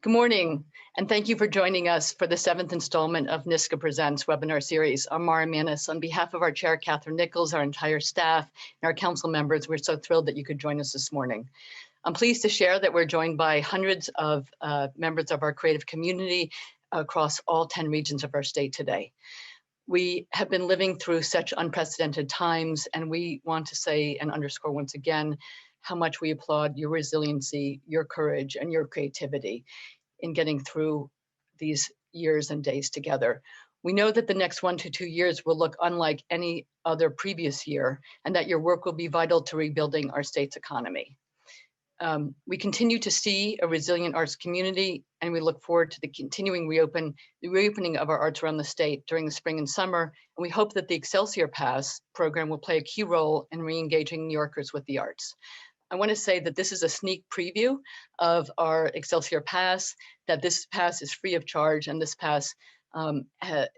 Good morning, and thank you for joining us for the 7th installment of NYSCA Presents webinar series. I'm Mara Manis. On behalf of our chair, Catherine Nichols, our entire staff, and our council members, we're so thrilled that you could join us this morning. I'm pleased to share that we're joined by hundreds of members of our creative community across all 10 regions of our state today. We have been living through such unprecedented times, and we want to say and underscore once again how much we applaud your resiliency, your courage, and your creativity in getting through these years and days together. We know that the next 1 to 2 years will look unlike any other previous year, and that your work will be vital to rebuilding our state's economy. We continue to see a resilient arts community, and we look forward to the continuing reopening of our arts around the state during the spring and summer. And we hope that the Excelsior Pass program will play a key role in re-engaging New Yorkers with the arts. I want to say that this is a sneak preview of our Excelsior Pass, that this pass is free of charge, and this pass,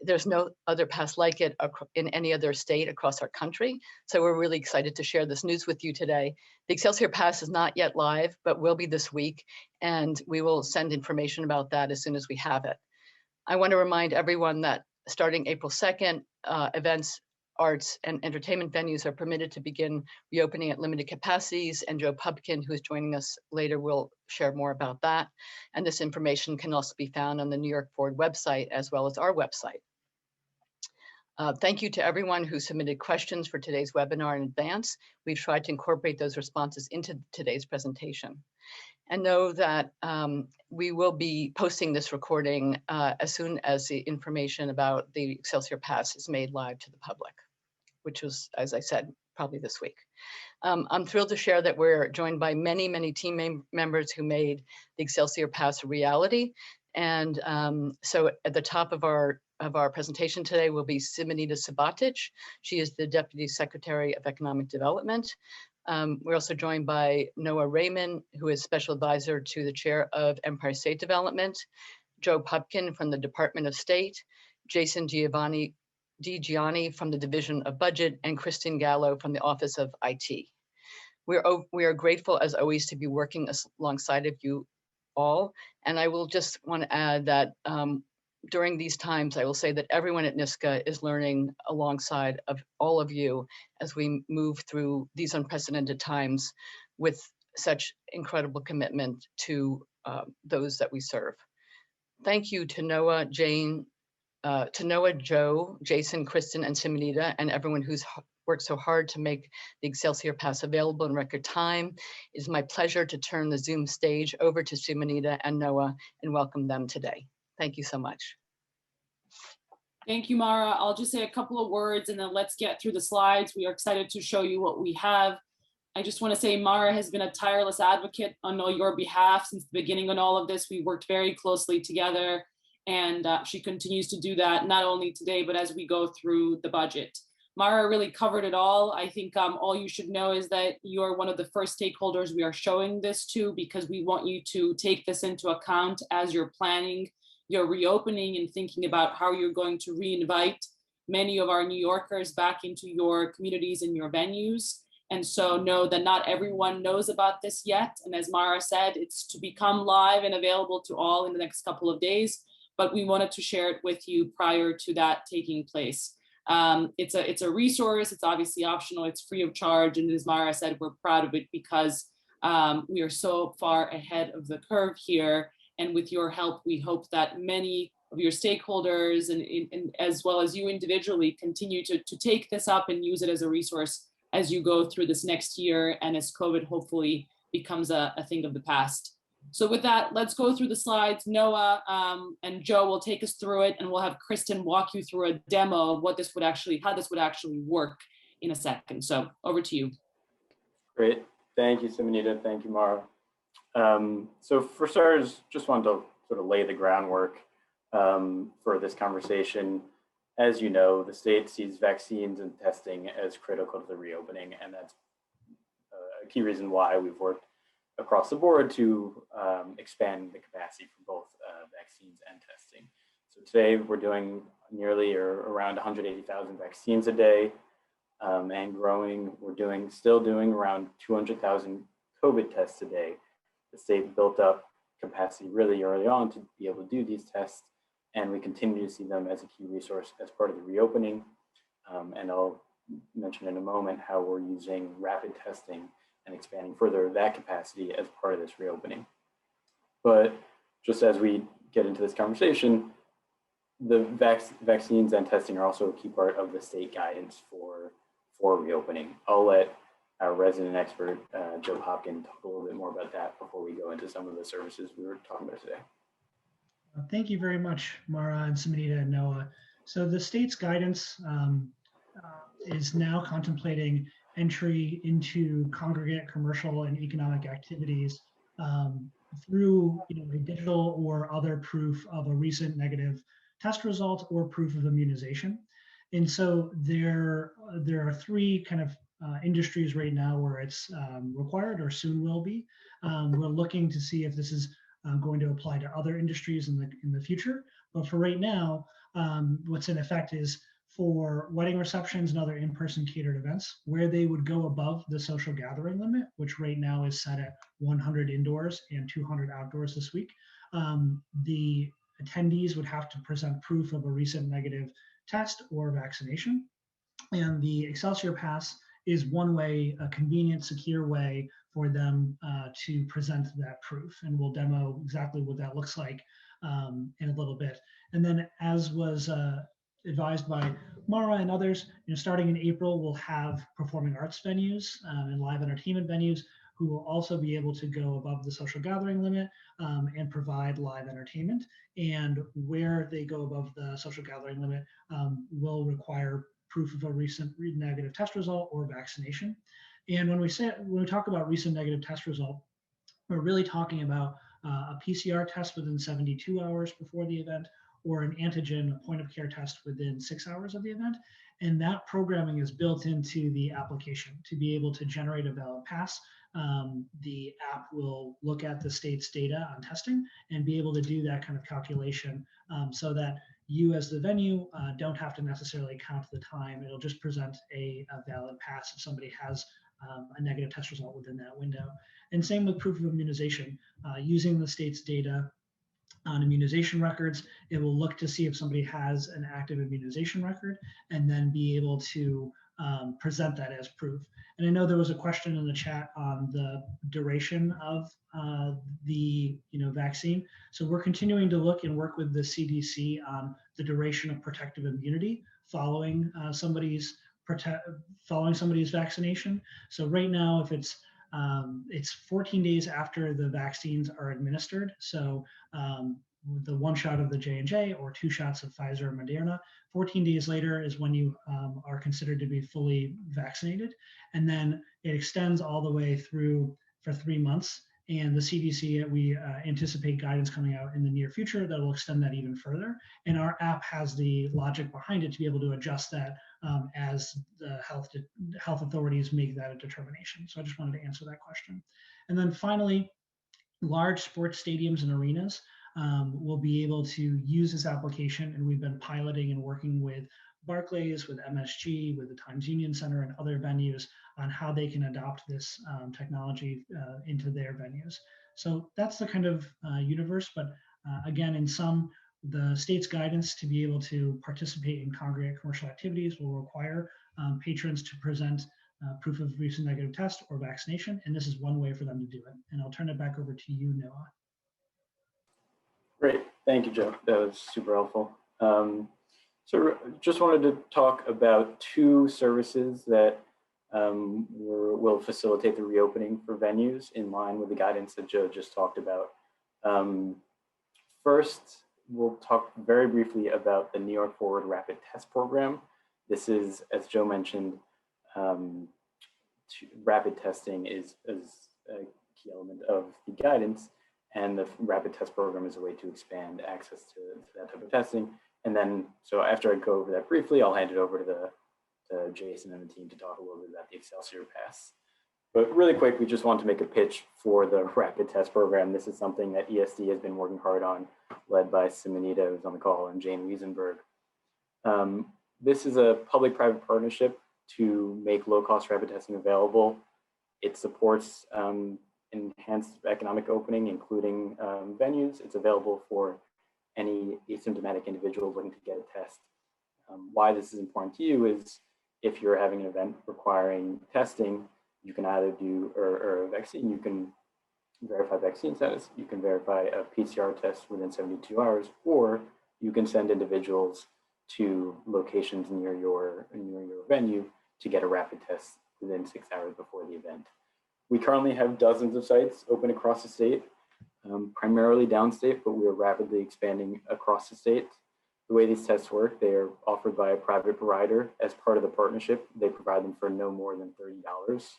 there's no other pass like it in any other state across our country. So we're really excited to share this news with you today. The Excelsior Pass is not yet live, but will be this week, and we will send information about that as soon as we have it. I want to remind everyone that starting April 2nd, events, arts, and entertainment venues are permitted to begin reopening at limited capacities, and Joe Pupkin, who is joining us later, will share more about that. And this information can also be found on the New York Forward website as well as our website. Thank you to everyone who submitted questions for today's webinar in advance. We've tried to incorporate those responses into today's presentation. And know that we will be posting this recording as soon as the information about the Excelsior Pass is made live to the public, which was, as I said, probably this week. I'm thrilled to share that we're joined by many, many team members who made the Excelsior Pass a reality. And so at the top of our presentation today will be Simonita Sabatic. She is the Deputy Secretary of Economic Development. We're also joined by Noah Raymond, who is Special Advisor to the Chair of Empire State Development, Joe Pupkin from the Department of State, Jason DiGianni from the Division of Budget, and Kristen Gallo from the Office of IT. We are grateful, as always, to be working alongside of you all. And I will just want to add that during these times, I will say that everyone at NYSCA is learning alongside of all of you as we move through these unprecedented times with such incredible commitment to those that we serve. Thank you to Noah, Joe, Jason, Kristen, and Simonita, and everyone who's worked so hard to make the Excelsior Pass available in record time. It is my pleasure to turn the Zoom stage over to Simonita and Noah and welcome them today. Thank you so much. Thank you, Mara. I'll just say a couple of words and then let's get through the slides. We are excited to show you what we have. I just want to say Mara has been a tireless advocate on your behalf since the beginning on all of this. We worked very closely together, and she continues to do that not only today, but as we go through the budget. Mara really covered it all. I think all you should know is that you're one of the first stakeholders we are showing this to, because we want you to take this into account as you're planning your reopening and thinking about how you're going to re-invite many of our New Yorkers back into your communities and your venues. And so know that not everyone knows about this yet. And as Mara said, it's to become live and available to all in the next couple of days, but we wanted to share it with you prior to that taking place. It's a resource. It's obviously optional. It's free of charge. And as Mara said, we're proud of it because we are so far ahead of the curve here. And with your help, we hope that many of your stakeholders and as well as you individually continue to take this up and use it as a resource as you go through this next year and as COVID hopefully becomes a thing of the past. So with that, let's go through the slides. Noah and Joe will take us through it, and we'll have Kristen walk you through a demo of how this would actually work in a second. So over to you. Great. Thank you, Simonita. Thank you, Mara. So for starters, just wanted to sort of lay the groundwork for this conversation. As you know, the state sees vaccines and testing as critical to the reopening, and that's a key reason why we've worked across the board to expand the capacity for both vaccines and testing. So today we're doing nearly or around 180,000 vaccines a day and growing. We're still doing around 200,000 COVID tests a day. The state built up capacity really early on to be able to do these tests, and we continue to see them as a key resource as part of the reopening. And I'll mention in a moment how we're using rapid testing and expanding further that capacity as part of this reopening. But just as we get into this conversation, the vaccines and testing are also a key part of the state guidance for reopening. I'll let our resident expert, Joe Hopkin, talk a little bit more about that before we go into some of the services we were talking about today. Thank you very much, Mara and Samanita and Noah. So the state's guidance is now contemplating entry into congregate commercial and economic activities through a digital or other proof of a recent negative test result or proof of immunization. And so there are three kind of industries right now where it's required or soon will be. We're looking to see if this is going to apply to other industries in the future. But for right now, what's in effect is for wedding receptions and other in-person catered events where they would go above the social gathering limit, which right now is set at 100 indoors and 200 outdoors this week. The attendees would have to present proof of a recent negative test or vaccination. And the Excelsior Pass is one way, a convenient, secure way for them to present that proof. And we'll demo exactly what that looks like in a little bit. And then, as was advised by Mara and others, starting in April, we'll have performing arts venues and live entertainment venues who will also be able to go above the social gathering limit and provide live entertainment. And where they go above the social gathering limit will require proof of a recent negative test result or vaccination. And when we talk about recent negative test result, we're really talking about a PCR test within 72 hours before the event, or an antigen, a point of care test within 6 hours of the event. And that programming is built into the application to be able to generate a valid pass. The app will look at the state's data on testing and be able to do that kind of calculation so that you as the venue don't have to necessarily count the time. It'll just present a valid pass if somebody has a negative test result within that window. And same with proof of immunization. Using the state's data on immunization records, it will look to see if somebody has an active immunization record and then be able to present that as proof. And I know there was a question in the chat on the duration of the vaccine. So we're continuing to look and work with the CDC on the duration of protective immunity following somebody's vaccination. So right now, if it's 14 days after the vaccines are administered. So the one shot of the J&J or 2 shots of Pfizer or Moderna, 14 days later is when you are considered to be fully vaccinated. And then it extends all the way through for 3 months. And the CDC, we anticipate guidance coming out in the near future that will extend that even further. And our app has the logic behind it to be able to adjust that as the health authorities make that a determination. So I just wanted to answer that question. And then finally, large sports stadiums and arenas will be able to use this application. And we've been piloting and working with Barclays, with MSG, with the Times Union Center and other venues on how they can adopt this technology into their venues. So that's the kind of universe. But again, in some, the state's guidance to be able to participate in congregate commercial activities will require patrons to present proof of recent negative test or vaccination. And this is one way for them to do it. And I'll turn it back over to you, Noah. Great. Thank you, Joe. That was super helpful. So just wanted to talk about 2 services that will facilitate the reopening for venues in line with the guidance that Joe just talked about. First, we'll talk very briefly about the New York Forward Rapid Test Program. This is, as Joe mentioned, rapid testing is a key element of the guidance, and the rapid test program is a way to expand access to that type of testing. And then, so after I go over that briefly, I'll hand it over to Jason and the team to talk a little bit about the Excelsior Pass. But really quick, we just want to make a pitch for the rapid test program. This is something that ESD has been working hard on, led by Simonita, who's on the call, and Jane Wiesenberg. This is a public-private partnership to make low-cost rapid testing available. It supports enhanced economic opening, including venues. It's available for any asymptomatic individual looking to get a test. Why this is important to you is if you're having an event requiring testing, you can either do, or a vaccine, you can verify vaccine status, you can verify a PCR test within 72 hours, or you can send individuals to locations near your venue to get a rapid test within 6 hours before the event. We currently have dozens of sites open across the state, primarily downstate, but we are rapidly expanding across the state. The way these tests work, they are offered by a private provider. As part of the partnership, they provide them for no more than $30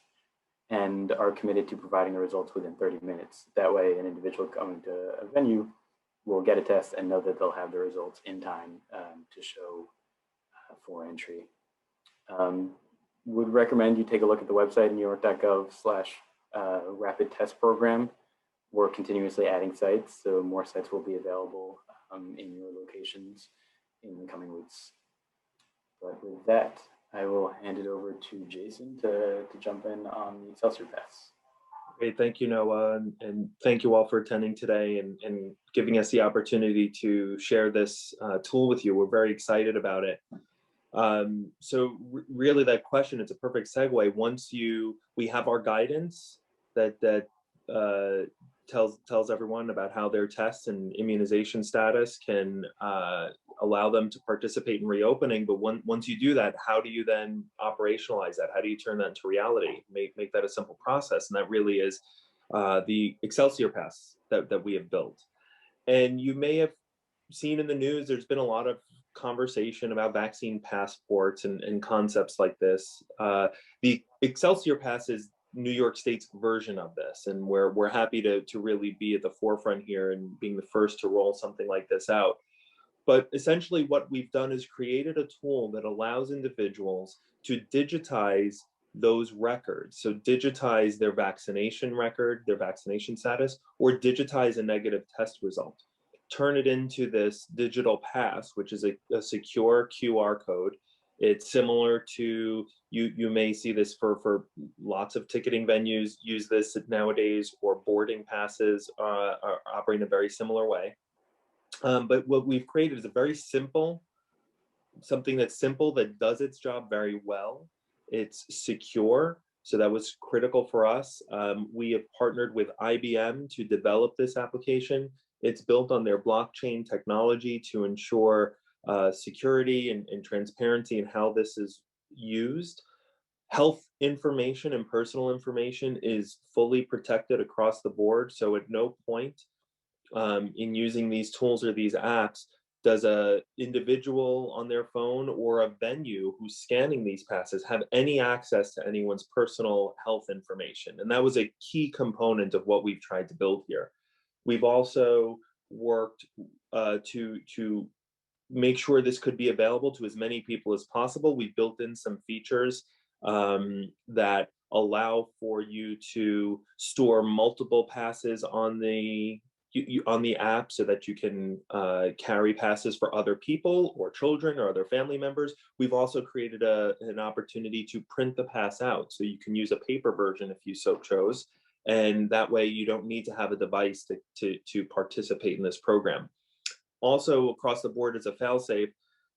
and are committed to providing the results within 30 minutes. That way, an individual coming to a venue will get a test and know that they'll have the results in time to show for entry. Would recommend you take a look at the website, newyork.gov/rapid test program. We're continuously adding sites, so more sites will be available in your locations in the coming weeks. But with that, I will hand it over to Jason to jump in on the Excelsior Pass. Great, thank you, Noah, and thank you all for attending today and giving us the opportunity to share this tool with you. We're very excited about it. So really that question, it's a perfect segue. Once we have our guidance that tells everyone about how their tests and immunization status can allow them to participate in reopening. But once you do that, how do you then operationalize that? How do you turn that into reality? Make that a simple process. And that really is the Excelsior Pass that we have built. And you may have seen in the news, there's been a lot of conversation about vaccine passports and concepts like this. The Excelsior Pass is New York State's version of this, and we're happy to really be at the forefront here and being the first to roll something like this out. But essentially what we've done is created a tool that allows individuals to digitize those records. So digitize their vaccination record, their vaccination status, or digitize a negative test result. Turn it into this digital pass, which is a secure QR code. It's similar to, you may see this for lots of ticketing venues use this nowadays, or boarding passes are operate in a very similar way. But what we've created is a very simple, something that's simple, that does its job very well. It's secure, so that was critical for us. We have partnered with IBM to develop this application. It's built on their blockchain technology to ensure security and transparency in how this is used. Health information and personal information is fully protected across the board. So at no point in using these tools or these apps does a individual on their phone or a venue who's scanning these passes have any access to anyone's personal health information. And that was a key component of what we've tried to build here. We've also worked to make sure this could be available to as many people as possible. We built in some features that allow for you to store multiple passes on the app, so that you can carry passes for other people or children or other family members. We've also created an opportunity to print the pass out, so you can use a paper version if you so chose. And that way you don't need to have a device to participate in this program. Also across the board as a fail-safe,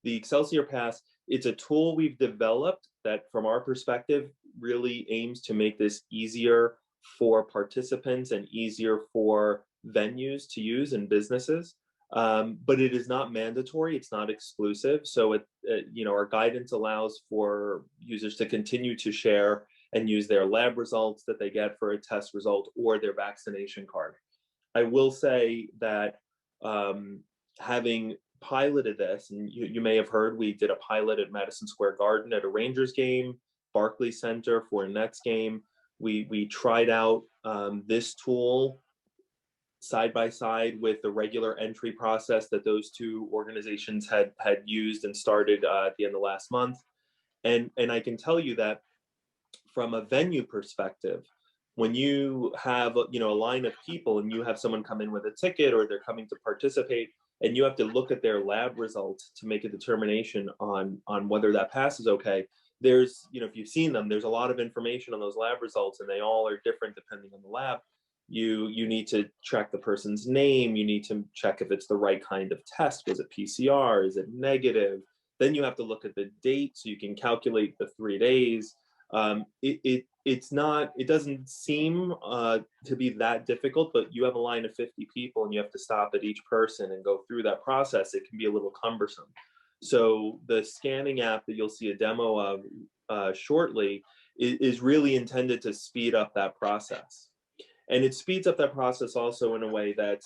the Excelsior Pass, it's a tool we've developed that from our perspective really aims to make this easier for participants and easier for venues to use and businesses. But it is not mandatory, it's not exclusive. So our guidance allows for users to continue to share and use their lab results that they get for a test result or their vaccination card. I will say that having piloted this, and you may have heard, we did a pilot at Madison Square Garden at a Rangers game, Barclays Center for a Nets game. We tried out this tool side by side with the regular entry process that those two organizations had used and started at the end of last month. And I can tell you that from a venue perspective, when you have a line of people and you have someone come in with a ticket or they're coming to participate, and you have to look at their lab results to make a determination on whether that pass is okay. There's, if you've seen them, there's a lot of information on those lab results, and they all are different depending on the lab. You need to check the person's name. You need to check if it's the right kind of test. Was it PCR? Is it negative? Then you have to look at the date so you can calculate the 3 days. It doesn't seem to be that difficult, but you have a line of 50 people and you have to stop at each person and go through that process. It can be a little cumbersome. So the scanning app that you'll see a demo of shortly is really intended to speed up that process. And it speeds up that process also in a way that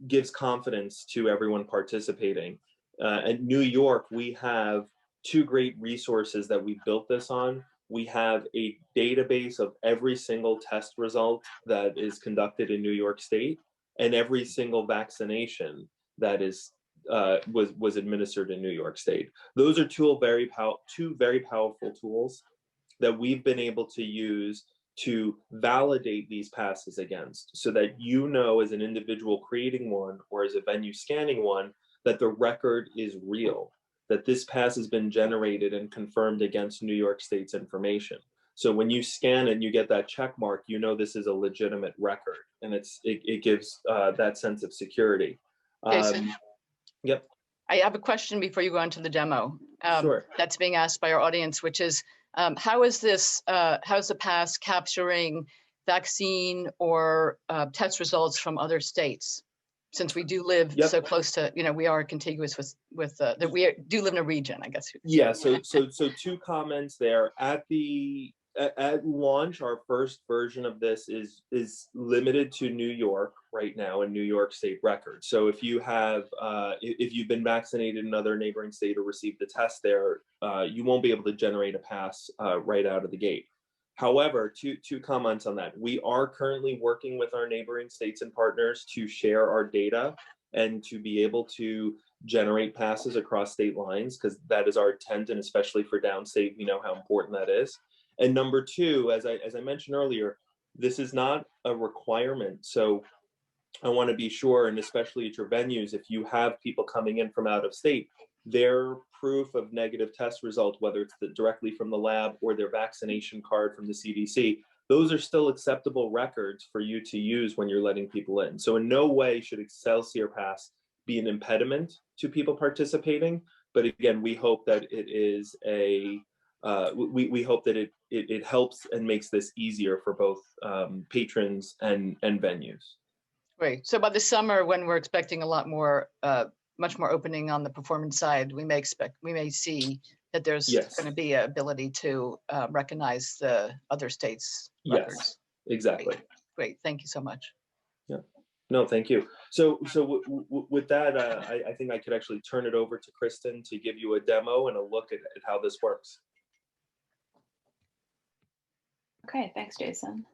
gives confidence to everyone participating. At New York, we have 2 great resources that we built this on. We have a database of every single test result that is conducted in New York State and every single vaccination that is was administered in New York State. Those are two very powerful tools that we've been able to use to validate these passes against, so that you know as an individual creating one or as a venue scanning one that the record is real, that this pass has been generated and confirmed against New York State's information. So when you scan it and you get that check mark, you know this is a legitimate record, and it gives that sense of security. Jason? Yep. I have a question before you go on to the demo. Sure. That's being asked by our audience, which is, how is the pass capturing vaccine or test results from other states? Since we do live so close to, we are contiguous with that we do live in a region, I guess. Yeah. So 2 comments there. At launch, our first version of this is limited to New York right now and New York State records. So if you have, if you've been vaccinated in another neighboring state or received the test there, you won't be able to generate a pass right out of the gate. However, two comments on that. We are currently working with our neighboring states and partners to share our data and to be able to generate passes across state lines, because that is our intent, and especially for downstate, we know how important that is. And number 2, as I mentioned earlier, this is not a requirement. So I want to be sure, and especially at your venues, if you have people coming in from out of state, their proof of negative test result, whether it's directly from the lab or their vaccination card from the CDC, those are still acceptable records for you to use when you're letting people in. So in no way should Excelsior Pass be an impediment to people participating. But again, we hope that it is we hope that it helps and makes this easier for both patrons and venues. Great. So by the summer, when we're expecting a lot more, much more opening on the performance side, we may see that there's going to be an ability to recognize the other states' records. Yes, exactly. Great. Thank you so much. Yeah. No, thank you. So with that, I think I could actually turn it over to Kristen to give you a demo and a look at how this works. Okay, thanks, Jason.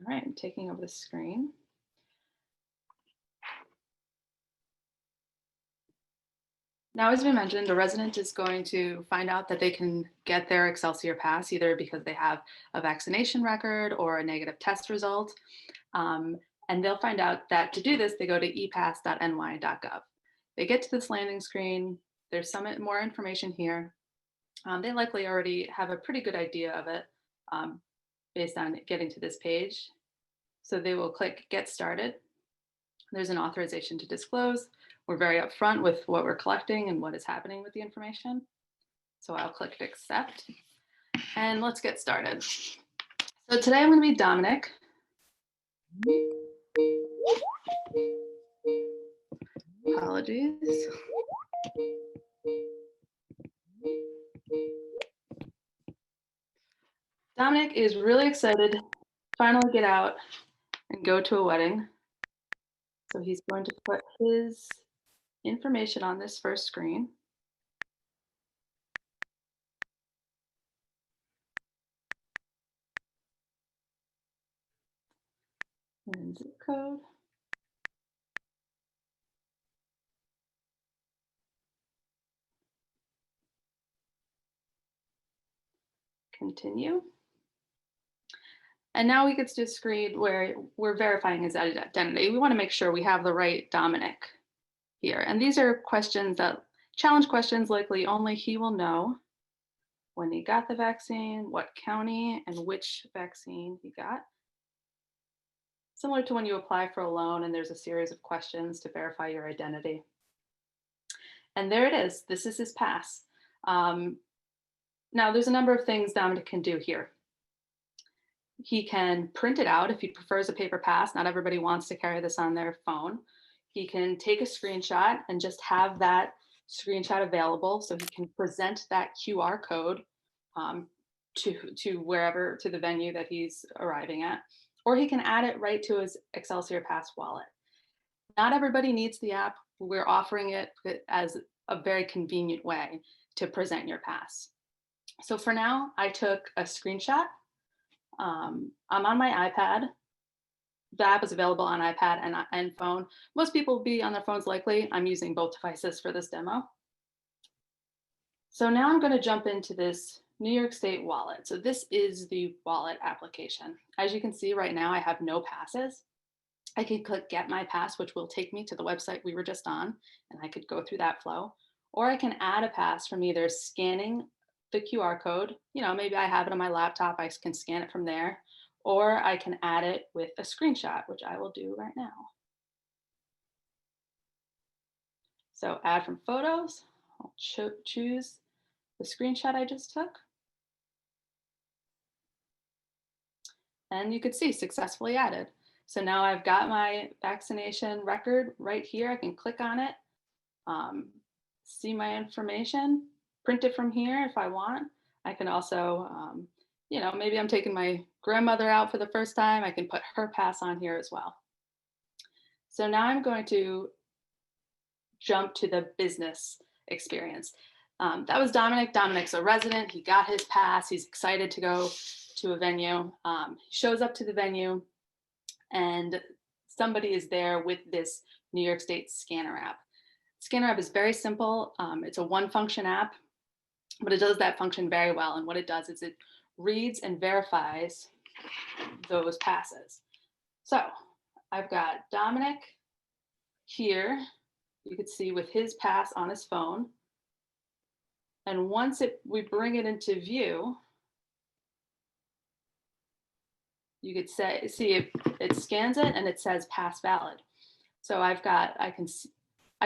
All right, I'm taking over the screen. Now, as we mentioned, a resident is going to find out that they can get their Excelsior Pass either because they have a vaccination record or a negative test result. And they'll find out that to do this, they go to epass.ny.gov. They get to this landing screen. There's some more information here. They likely already have a pretty good idea of it based on getting to this page. So they will click Get Started. There's an authorization to disclose. We're very upfront with what we're collecting and what is happening with the information. So I'll click Accept. And let's get started. So today I'm going to be Dominic. Apologies. Dominic is really excited to finally get out and go to a wedding. So he's going to put his information on this first screen. And zip code. Continue. And now we get to a screen where we're verifying his identity. We want to make sure we have the right Dominic here. And these are questions that, challenge questions likely only he will know: when he got the vaccine, what county, and which vaccine he got. Similar to when you apply for a loan and there's a series of questions to verify your identity. And there it is. This is his pass. Now, there's a number of things Dominic can do here. He can print it out if he prefers a paper pass. Not everybody wants to carry this on their phone. He can take a screenshot and just have that screenshot available so he can present that QR code to wherever, to the venue that he's arriving at, or he can add it right to his Excelsior Pass wallet. Not everybody needs the app. We're offering it as a very convenient way to present your pass. So for now, I took a screenshot. I'm on my iPad. The app is available on iPad and phone. Most people will be on their phones likely. I'm using both devices for this demo. So now I'm going to jump into this New York State wallet. So this is the wallet application. As you can see right now, I have no passes. I can click Get My Pass, which will take me to the website we were just on, and I could go through that flow. Or I can add a pass from either scanning the QR code. You know, maybe I have it on my laptop, I can scan it from there, or I can add it with a screenshot, which I will do right now. So add from photos, I'll choose the screenshot I just took. And you could see successfully added. So now I've got my vaccination record right here. I can click on it, see my information, print it from here if I want. I can also, you know, maybe I'm taking my grandmother out for the first time. I can put her pass on here as well. So now I'm going to jump to the business experience. That was Dominic. Dominic's a resident. He got his pass. He's excited to go to a venue. He shows up to the venue and somebody is there with this New York State scanner app. Scanner app is very simple. It's a one function app, but it does that function very well. And what it does is it reads and verifies those passes. So I've got Dominic here. You could see with his pass on his phone. And once we bring it into view, you could see it scans it and it says pass valid. So I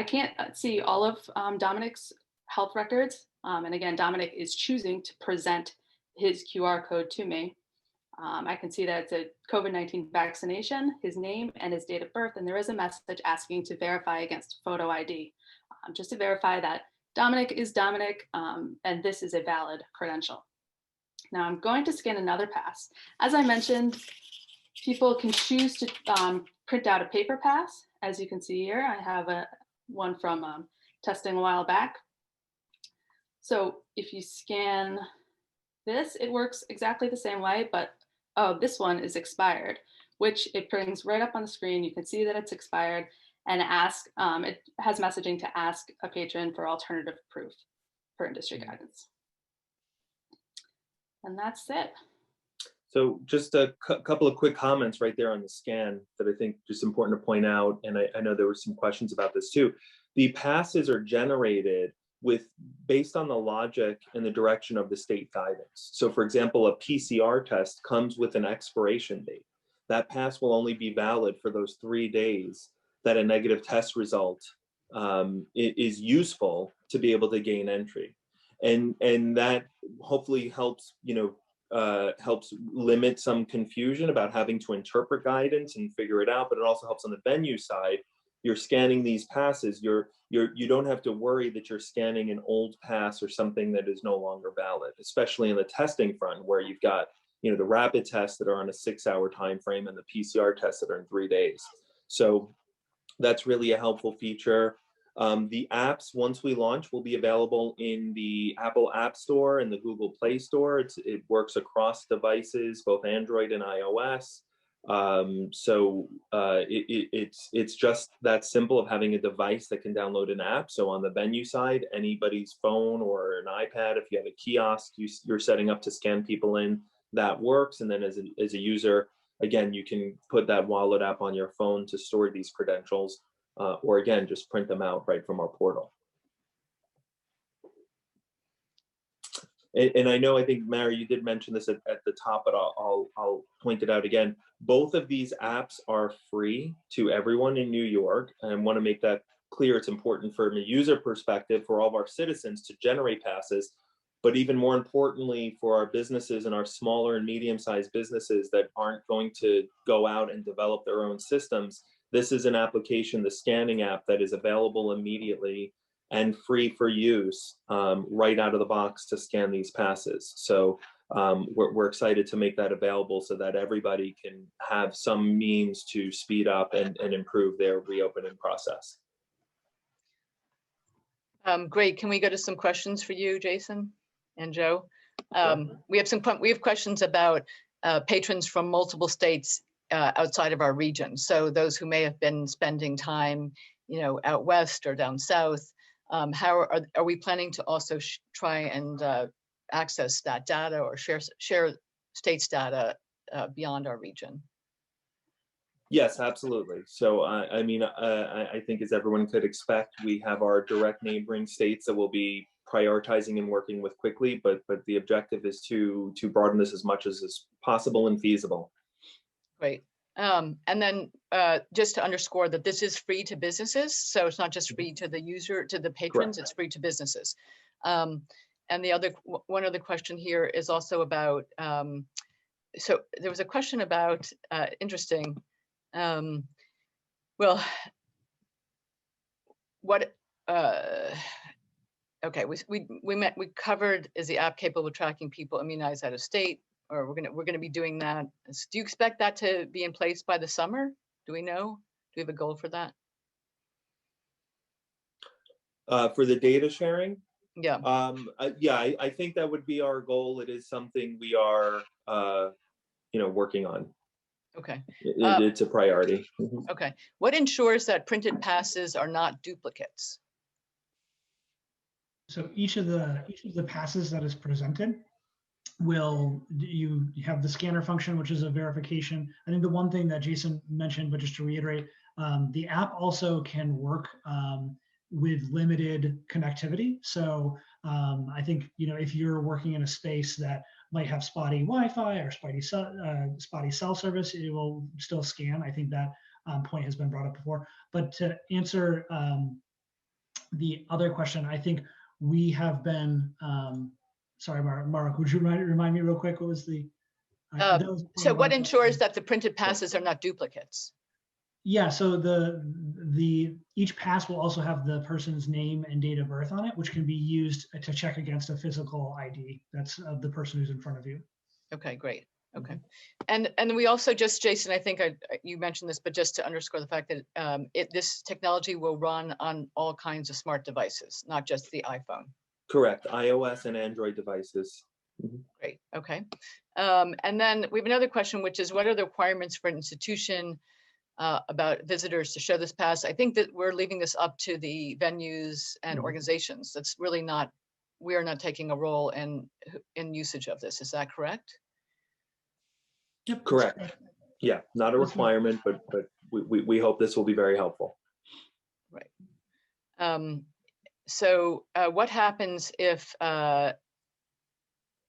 can't see all of Dominic's health records. And again, Dominic is choosing to present his QR code to me. I can see that it's a COVID-19 vaccination, his name and his date of birth, and there is a message asking to verify against photo ID, just to verify that Dominic is Dominic, and this is a valid credential. Now I'm going to scan another pass. As I mentioned, people can choose to print out a paper pass. As you can see here, I have one from testing a while back. So if you scan this, it works exactly the same way, but oh, this one is expired, which it brings right up on the screen. You can see that it's expired and it has messaging to ask a patron for alternative proof per industry guidance. And that's it. So just a couple of quick comments right there on the scan that I think just important to point out, and I know there were some questions about this too. The passes are generated based on the logic and the direction of the state guidance. So for example, a PCR test comes with an expiration date. That pass will only be valid for those 3 days that a negative test result is useful to be able to gain entry. And that hopefully helps, helps limit some confusion about having to interpret guidance and figure it out, but it also helps on the venue side. You're scanning these passes, you don't have to worry that you're scanning an old pass or something that is no longer valid, especially in the testing front where you've got, the rapid tests that are on a 6-hour time frame and the PCR tests that are in 3 days. So that's really a helpful feature. The apps, once we launch, will be available in the Apple App Store and the Google Play Store. It works across devices, both Android and iOS. It's just that simple of having a device that can download an app. So on the venue side, anybody's phone or an iPad, if you have a kiosk you're setting up to scan people in, that works. And then as a user, again, you can put that wallet app on your phone to store these credentials, or again, just print them out right from our portal. And I know, I think, Mary, you did mention this at the top, but I'll point it out again. Both of these apps are free to everyone in New York. And I want to make that clear. It's important from a user perspective for all of our citizens to generate passes, but even more importantly for our businesses and our smaller and medium-sized businesses that aren't going to go out and develop their own systems. This is an application, the scanning app, that is available immediately and free for use right out of the box to scan these passes. So we're excited to make that available so that everybody can have some means to speed up and improve their reopening process. Great. Can we go to some questions for you, Jason and Joe? We have questions about patrons from multiple states outside of our region. So those who may have been spending time, out west or down south. How are we planning to also try and access that data or share states data beyond our region? Yes, absolutely. So, I think as everyone could expect, we have our direct neighboring states that we'll be prioritizing and working with quickly, but the objective is to broaden this as much as is possible and feasible. Great. And then just to underscore that this is free to businesses. So it's not just free to the user, to the patrons, Correct. It's free to businesses. And one other question here is also about, so there was a question about, interesting, well, what, okay, we covered, is the app capable of tracking people immunized out of state? Or we're gonna be doing that. Do you expect that to be in place by the summer? Do we know? Do we have a goal for that? For the data sharing? Yeah. I think that would be our goal. It is something we are, working on. Okay. It's a priority. Okay. What ensures that printed passes are not duplicates? So each of the passes that is presented you have the scanner function, which is a verification. I think the one thing that Jason mentioned, but just to reiterate, the app also can work with limited connectivity. So I think, if you're working in a space that might have spotty Wi-Fi or spotty cell service, it will still scan. I think that point has been brought up before. But to answer the other question, I think we have been, sorry, Mara, would you remind me real quick, what was the? So what ensures that the printed passes are not duplicates? Yeah, so each pass will also have the person's name and date of birth on it, which can be used to check against a physical ID that's of the person who's in front of you. Okay, great. Okay, and we also Jason, I think you mentioned this, but just to underscore the fact that this technology will run on all kinds of smart devices, not just the iPhone. Correct, iOS and Android devices. Great, okay. And then we have another question, which is what are the requirements for an institution about visitors to show this pass? I think that we're leaving this up to the venues and organizations. That's really not, we are not taking a role in usage of this. Is that correct? Yep. Correct. Yeah, not a requirement, but we hope this will be very helpful. Right. So what happens if,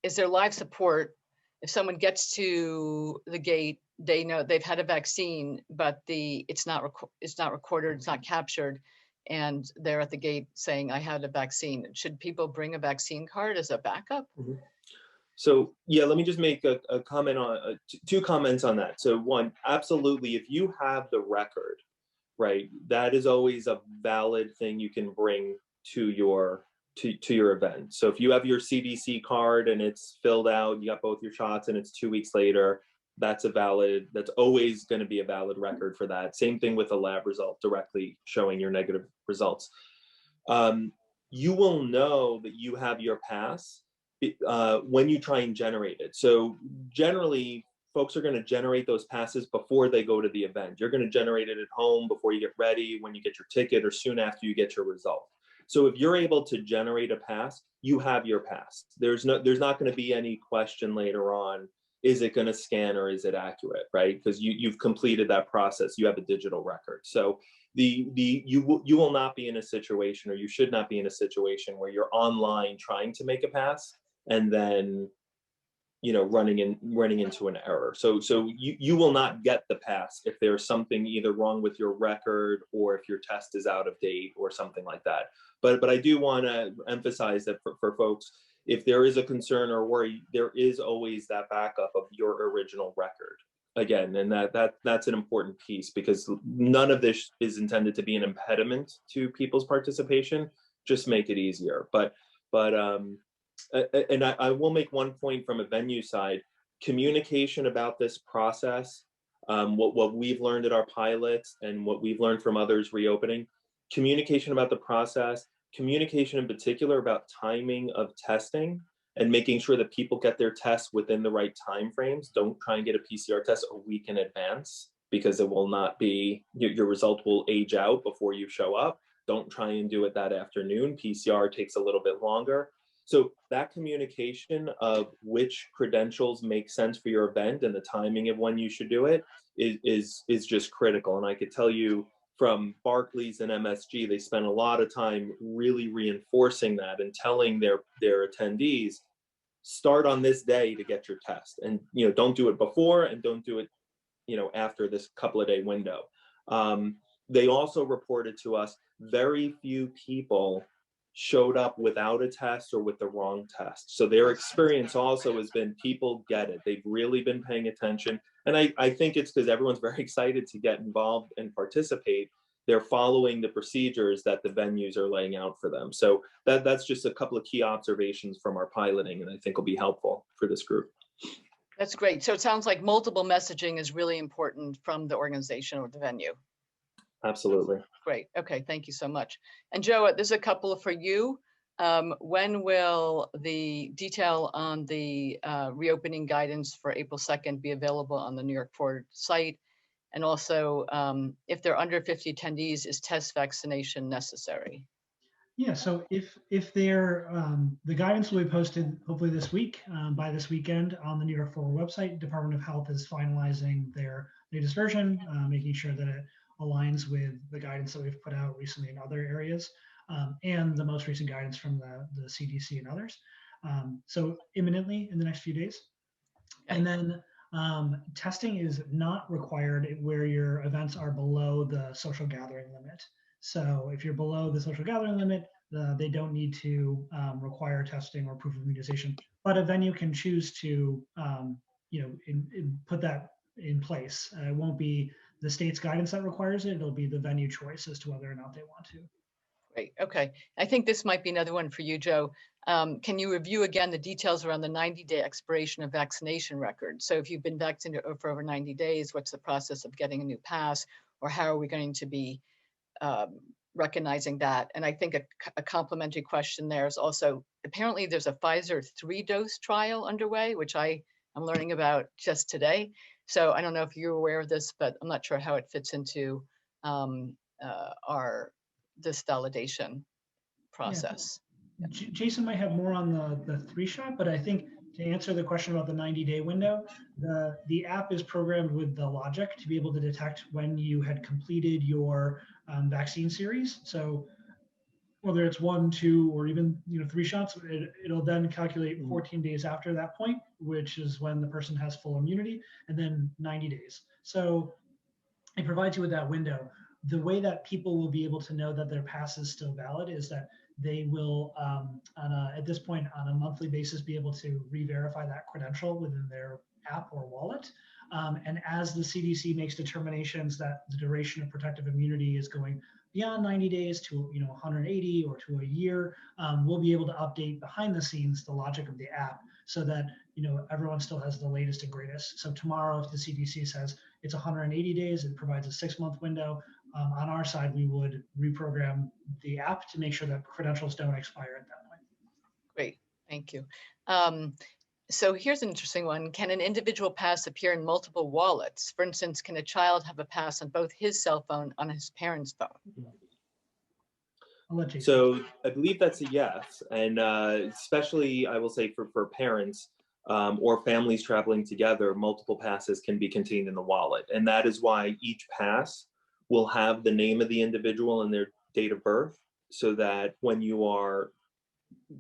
is there live support if someone gets to the gate, they know they've had a vaccine, but it's not recorded, it's not captured, and they're at the gate saying, I had a vaccine. Should people bring a vaccine card as a backup? So yeah, let me just make a comment on two comments on that. So one, absolutely, if you have the record, right, that is always a valid thing you can bring to your event. So if you have your CDC card and it's filled out, you got both your shots and it's 2 weeks later, that's always going to be a valid record for that. Same thing with a lab result directly showing your negative results. You will know that you have your pass when you try and generate it. So generally, folks are going to generate those passes before they go to the event. You're going to generate it at home before you get ready, when you get your ticket, or soon after you get your result. So if you're able to generate a pass, you have your pass. There's not going to be any question later on is it going to scan or is it accurate, right? Because you've completed that process, you have a digital record. So you will not be in a situation, or you should not be in a situation where you're online trying to make a pass and then running into an error. So you will not get the pass if there's something either wrong with your record or if your test is out of date or something like that. But I do want to emphasize that for folks, if there is a concern or worry, there is always that backup of your original record. Again, and that's an important piece, because none of this is intended to be an impediment to people's participation. Just make it easier. And I will make one point from a venue side. Communication about this process, what we've learned at our pilots and what we've learned from others reopening, communication about the process, communication in particular about timing of testing and making sure that people get their tests within the right time frames. Don't try and get a PCR test a week in advance, because it will not be, your result will age out before you show up. Don't try and do it that afternoon. PCR takes a little bit longer. So that communication of which credentials make sense for your event and the timing of when you should do it is just critical. And I could tell you from Barclays and MSG, they spent a lot of time really reinforcing that and telling their attendees, start on this day to get your test, and don't do it before and don't do it after this couple of day window. They also reported to us very few people showed up without a test or with the wrong test. So their experience also has been, people get it. They've really been paying attention. And I think it's because everyone's very excited to get involved and participate. They're following the procedures that the venues are laying out for them. So that's just a couple of key observations from our piloting, and I think will be helpful for this group. That's great. So it sounds like multiple messaging is really important from the organization or the venue. Absolutely. Great. Okay. Thank you so much. And Joe, there's a couple for you. When will the detail on the reopening guidance for April 2nd be available on the New York Forward site? And also, if there are under 50 attendees, is test vaccination necessary? Yeah, so if they're, the guidance will be posted hopefully this week, by this weekend on the New York Forward website. Department of Health is finalizing their latest version, making sure that it aligns with the guidance that we've put out recently in other areas, and the most recent guidance from the CDC and others. So imminently in the next few days. And then testing is not required where your events are below the social gathering limit. So if you're below the social gathering limit, they don't need to require testing or proof of immunization. But a venue can choose to, put that in place. It won't be the state's guidance that requires it. It'll be the venue choice as to whether or not they want to. Great. Okay. I think this might be another one for you, Joe. Can you review again the details around the 90-day expiration of vaccination records? So if you've been vaccinated for over 90 days, what's the process of getting a new pass, or how are we going to be recognizing that? And I think a complementary question there is also, apparently there's a Pfizer 3-dose trial underway, which I'm learning about just today. So I don't know if you're aware of this, but I'm not sure how it fits into this validation process. Yeah. Jason might have more on the 3-shot, but I think to answer the question about the 90-day window, the app is programmed with the logic to be able to detect when you had completed your vaccine series. So whether it's 1, 2, or even 3 shots, it'll then calculate 14 days after that point, which is when the person has full immunity, and then 90 days. So it provides you with that window. The way that people will be able to know that their pass is still valid is that they will, at this point, on a monthly basis, be able to re-verify that credential within their app or wallet. And as the CDC makes determinations that the duration of protective immunity is going beyond 90 days to 180 or to a year, we'll be able to update behind the scenes the logic of the app so that everyone still has the latest and greatest. So tomorrow, if the CDC says it's 180 days, it provides a 6-month window. On our side, we would reprogram the app to make sure that credentials don't expire at that point. Great, thank you. So here's an interesting one. Can an individual pass appear in multiple wallets? For instance, can a child have a pass on both his cell phone on his parents' phone? So I believe that's a yes. And especially, I will say for parents, or families traveling together, multiple passes can be contained in the wallet. And that is why each pass will have the name of the individual and their date of birth, so that when you are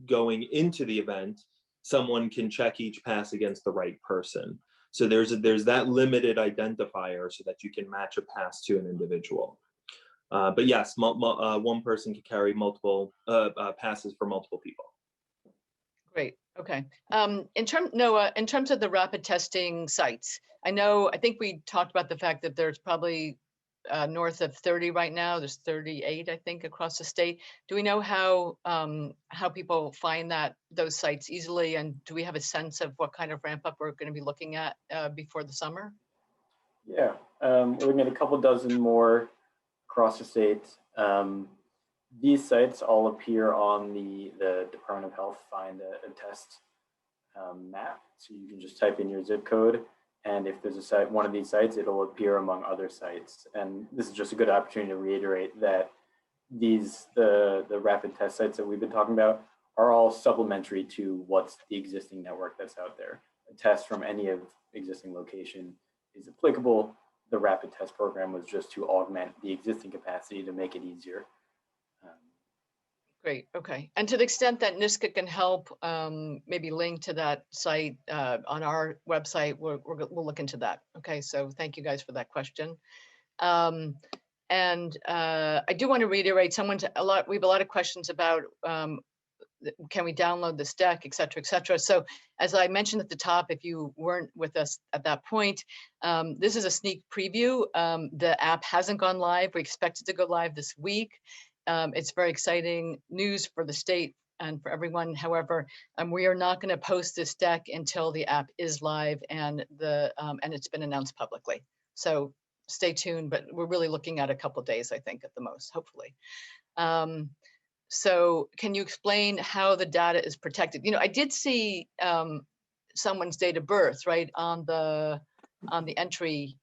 going into the event, someone can check each pass against the right person. So there's that limited identifier so that you can match a pass to an individual. But yes, one person can carry multiple passes for multiple people. Great. Okay. Noah, in terms of the rapid testing sites, I think we talked about the fact that there's probably north of 30 right now. There's 38, I think, across the state. Do we know how people find those sites easily, and do we have a sense of what kind of ramp up we're going to be looking at before the summer? Yeah, we're looking at a couple dozen more across the state. These sites all appear on the Department of Health Find a Test map. So you can just type in your zip code, and if there's a site, one of these sites, it'll appear among other sites. And this is just a good opportunity to reiterate that the rapid test sites that we've been talking about are all supplementary to what's the existing network that's out there. A test from any of existing location is applicable. The rapid test program was just to augment the existing capacity to make it easier. Great. Okay. And to the extent that NYSCA can help, maybe link to that site on our website, we'll look into that. Okay. So thank you guys for that question. And I do want to reiterate, we have a lot of questions about can we download this deck, et cetera, et cetera. So as I mentioned at the top, if you weren't with us at that point, this is a sneak preview. The app hasn't gone live. We expect it to go live this week. It's very exciting news for the state and for everyone. However, we are not going to post this deck until the app is live and it's been announced publicly. So stay tuned, but we're really looking at a couple of days, I think, at the most, hopefully. So can you explain how the data is protected? I did see someone's date of birth right on the entry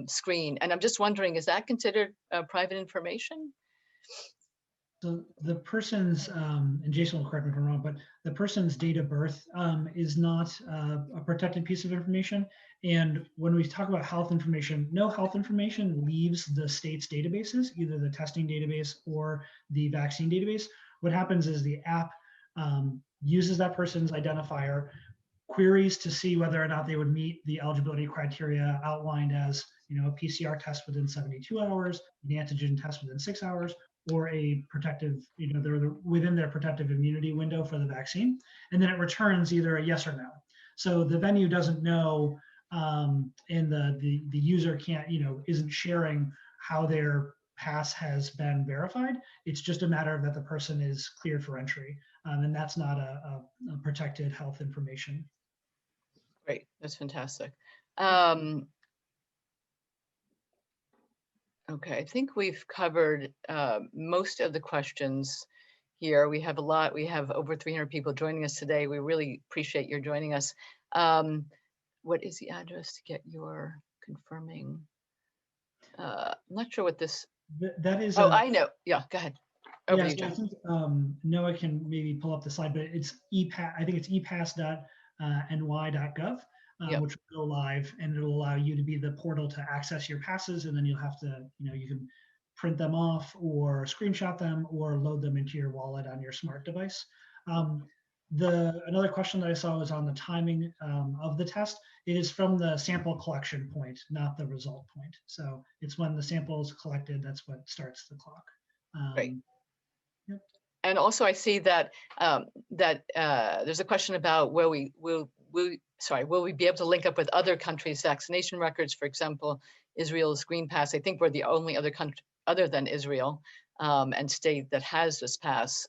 screen, and I'm just wondering, is that considered private information? So the person's, and Jason will correct me if I'm wrong, but the person's date of birth is not a protected piece of information. And when we talk about health information, no health information leaves the state's databases, either the testing database or the vaccine database. What happens is the app uses that person's identifier, queries to see whether or not they would meet the eligibility criteria outlined as, a PCR test within 72 hours, an antigen test within 6 hours, or a protective, they're within their protective immunity window for the vaccine. And then it returns either a yes or no. So the venue doesn't know, and the user can't, isn't sharing how their pass has been verified. It's just a matter of that the person is cleared for entry. And that's not a protected health information. Great, that's fantastic. Okay, I think we've covered most of the questions here. We have over 300 people joining us today. We really appreciate your joining us. What is the address to get your confirming? I'm not sure what this. That is. I know. Yeah, go ahead. Over yeah, you, John. I think Noah can maybe pull up the slide, but it's ePass. I think it's epass.ny.gov. Yep. Which will go live, and it'll allow you to be the portal to access your passes, and then you'll have to, you can print them off or screenshot them or load them into your wallet on your smart device. Another question that I saw was on the timing of the test. It is from the sample collection point, not the result point. So it's when the sample is collected, that's what starts the clock. Great. Yep. And also I see that there's a question about will we be able to link up with other countries' vaccination records? For example, Israel's Green Pass. I think we're the only other country other than Israel and state that has this pass.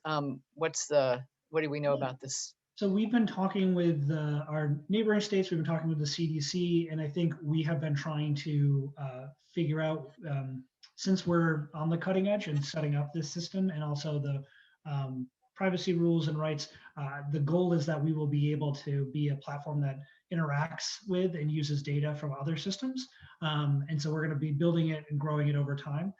What do we know about this? So we've been talking with our neighboring states. We've been talking with the CDC, and I think we have been trying to figure out, since we're on the cutting edge and setting up this system, and also the privacy rules and rights, the goal is that we will be able to be a platform that interacts with and uses data from other systems. And so we're going to be building it and growing it over time.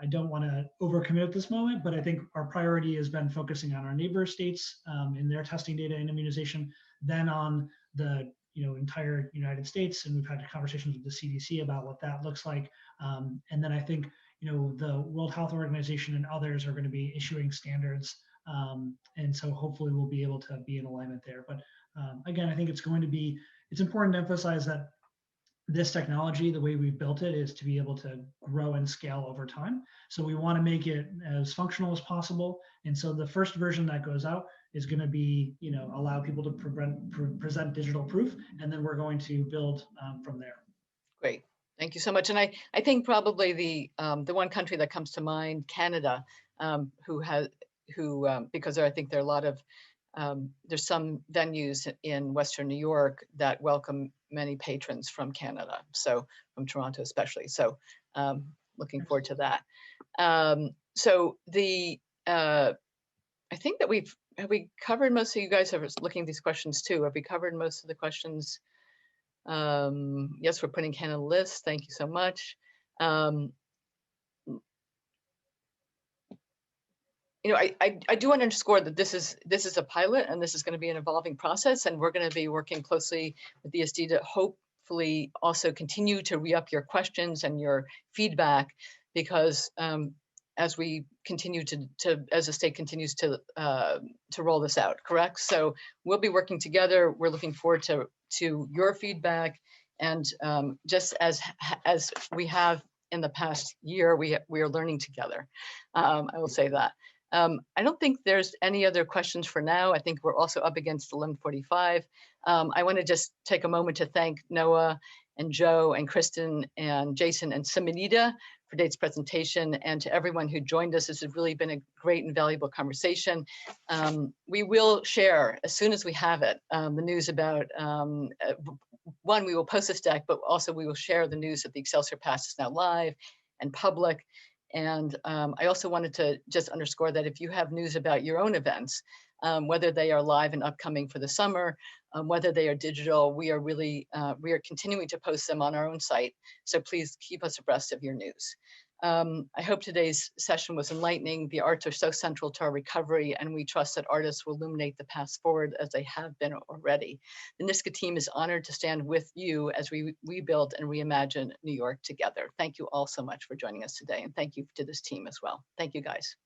I don't want to overcommit at this moment, but I think our priority has been focusing on our neighbor states in their testing data and immunization, then on the entire United States, and we've had conversations with the CDC about what that looks like. And then I think the World Health Organization and others are going to be issuing standards, and so hopefully we'll be able to be in alignment there. But again, I think it's important to emphasize that this technology, the way we've built it, is to be able to grow and scale over time. So we want to make it as functional as possible. And so the first version that goes out is going to be, allow people to present digital proof, and then we're going to build from there. Great, thank you so much. And I think probably the one country that comes to mind, Canada, because I think there are a lot of there's some venues in Western New York that welcome many patrons from Canada, so from Toronto especially. So looking forward to that. I think that have we covered most of you guys are looking at these questions too. Have we covered most of the questions? Yes, we're putting Canada on the list. Thank you so much. I do want to underscore that this is a pilot, and this is going to be an evolving process, and we're going to be working closely with DSD to hopefully also continue to re-up your questions and your feedback, because as we continue as the state continues to roll this out, correct? So we'll be working together. We're looking forward to your feedback, and just as we have in the past year, we are learning together. I will say that. I don't think there's any other questions for now. I think we're also up against 11:45. I want to just take a moment to thank Noah and Joe and Kristen and Jason and Simonita for today's presentation, and to everyone who joined us. This has really been a great and valuable conversation. We will share, as soon as we have it, the news about, one, we will post this deck, but also we will share the news that the Excelsior Pass is now live and public. And I also wanted to just underscore that if you have news about your own events, whether they are live and upcoming for the summer, whether they are digital, we are continuing to post them on our own site. So please keep us abreast of your news. I hope today's session was enlightening. The arts are so central to our recovery, and we trust that artists will illuminate the path forward as they have been already. The NYSCA team is honored to stand with you as we rebuild and reimagine New York together. Thank you all so much for joining us today, and thank you to this team as well. Thank you, guys.